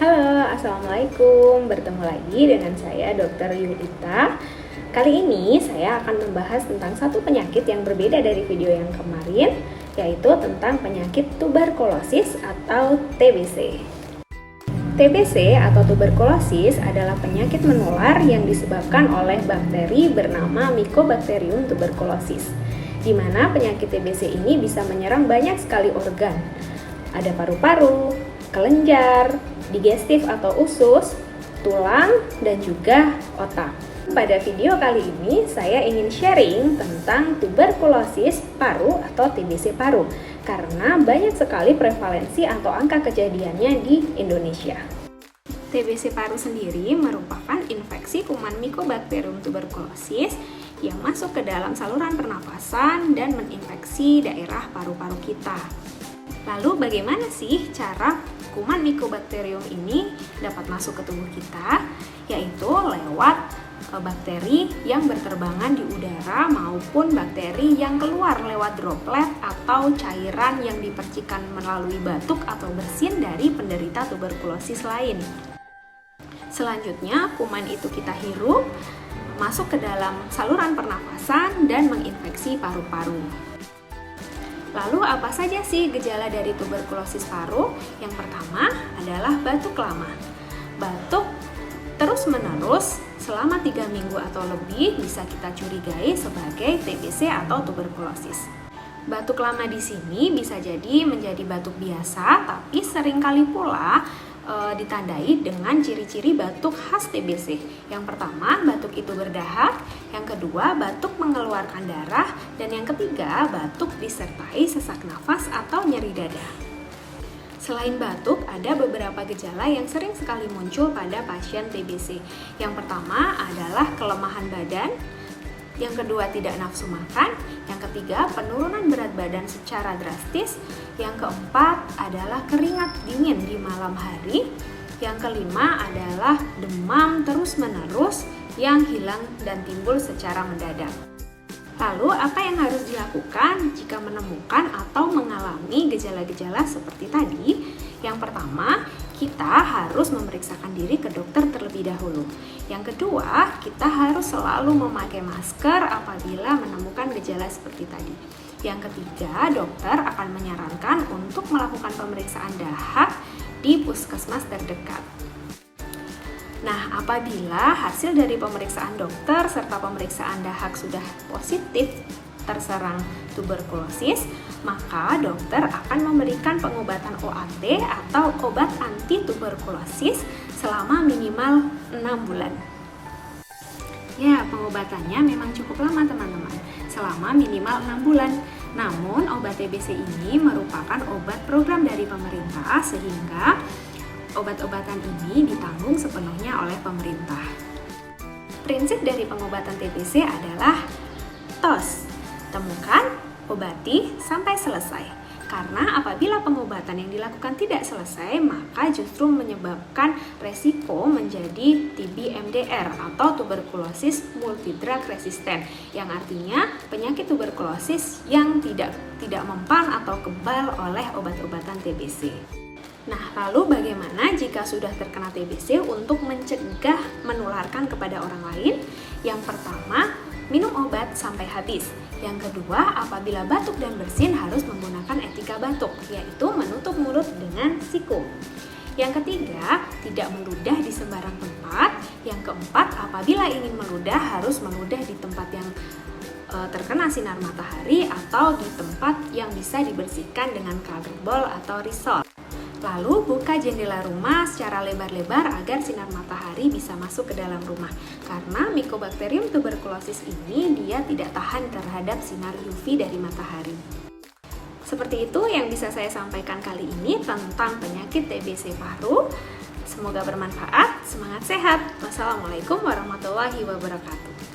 Halo, Assalamualaikum. Bertemu lagi dengan saya Dr. Yulita. Kali ini saya akan membahas tentang satu penyakit yang berbeda dari video yang kemarin, yaitu tentang penyakit tuberkulosis atau TBC. TBC atau tuberkulosis adalah penyakit menular yang disebabkan oleh bakteri bernama Mycobacterium tuberculosis, di mana penyakit TBC ini bisa menyerang banyak sekali organ. Ada paru-paru, kelenjar, digestif atau usus, tulang, dan juga otak. Pada video kali ini saya ingin sharing tentang tuberkulosis paru atau TBC paru karena banyak sekali prevalensi atau angka kejadiannya di Indonesia. TBC paru sendiri merupakan infeksi kuman Mycobacterium tuberculosis yang masuk ke dalam saluran pernafasan dan menginfeksi daerah paru-paru kita. Lalu bagaimana sih cara kuman Mycobacterium ini dapat masuk ke tubuh kita? Yaitu lewat bakteri yang berterbangan di udara maupun bakteri yang keluar lewat droplet atau cairan yang dipercikan melalui batuk atau bersin dari penderita tuberkulosis lain. Selanjutnya, kuman itu kita hirup, masuk ke dalam saluran pernafasan dan menginfeksi paru-paru. Lalu apa saja sih gejala dari tuberkulosis paru? Yang pertama adalah batuk lama. Batuk terus-menerus selama 3 minggu atau lebih bisa kita curigai sebagai TBC atau tuberkulosis. Batuk lama di sini bisa jadi menjadi batuk biasa, tapi seringkali pula ditandai dengan ciri-ciri batuk khas TBC. Yang pertama, batuk itu berdahak. Yang kedua, batuk mengeluarkan darah. Dan yang ketiga, batuk disertai sesak nafas atau nyeri dada. Selain batuk, ada beberapa gejala yang sering sekali muncul pada pasien TBC. Yang pertama adalah kelemahan badan. Yang kedua, tidak nafsu makan. Yang ketiga, penurunan berat badan secara drastis. Yang keempat adalah keringat dingin di malam hari. Yang kelima adalah demam terus-menerus yang hilang dan timbul secara mendadak. Lalu, apa yang harus dilakukan jika menemukan atau mengalami gejala-gejala seperti tadi? Yang pertama, kita harus memeriksakan diri ke dokter terlebih dahulu. Yang kedua, kita harus selalu memakai masker apabila menemukan gejala seperti tadi. Yang ketiga, dokter akan menyarankan untuk melakukan pemeriksaan dahak di puskesmas terdekat. Nah, apabila hasil dari pemeriksaan dokter serta pemeriksaan dahak sudah positif terserang tuberkulosis, maka dokter akan memberikan pengobatan OAT atau obat anti tuberkulosis selama minimal 6 bulan. Ya, pengobatannya memang cukup lama teman-teman, selama minimal 6 bulan. Namun, obat TBC ini merupakan obat program dari pemerintah sehingga obat-obatan ini ditanggung sepenuhnya oleh pemerintah. Prinsip dari pengobatan TBC adalah TOS, temukan, obati, sampai selesai. Karena apabila pengobatan yang dilakukan tidak selesai, maka justru menyebabkan resiko menjadi TB MDR atau tuberkulosis multidrug resistant, yang artinya penyakit tuberkulosis yang tidak mempan atau kebal oleh obat-obatan TBC. Nah, lalu bagaimana jika sudah terkena TBC untuk mencegah menularkan kepada orang lain? Yang pertama, minum obat sampai habis. Yang kedua, apabila batuk dan bersin harus menggunakan etika batuk, yaitu menutup mulut dengan siku. Yang ketiga, tidak meludah di sembarang tempat. Yang keempat, apabila ingin meludah harus meludah di tempat yang terkena sinar matahari atau di tempat yang bisa dibersihkan dengan karbol atau risol. Lalu buka jendela rumah secara lebar-lebar agar sinar matahari bisa masuk ke dalam rumah. Karena Mycobacterium tuberculosis ini dia tidak tahan terhadap sinar UV dari matahari. Seperti itu yang bisa saya sampaikan kali ini tentang penyakit TBC paru. Semoga bermanfaat, semangat sehat. Wassalamualaikum warahmatullahi wabarakatuh.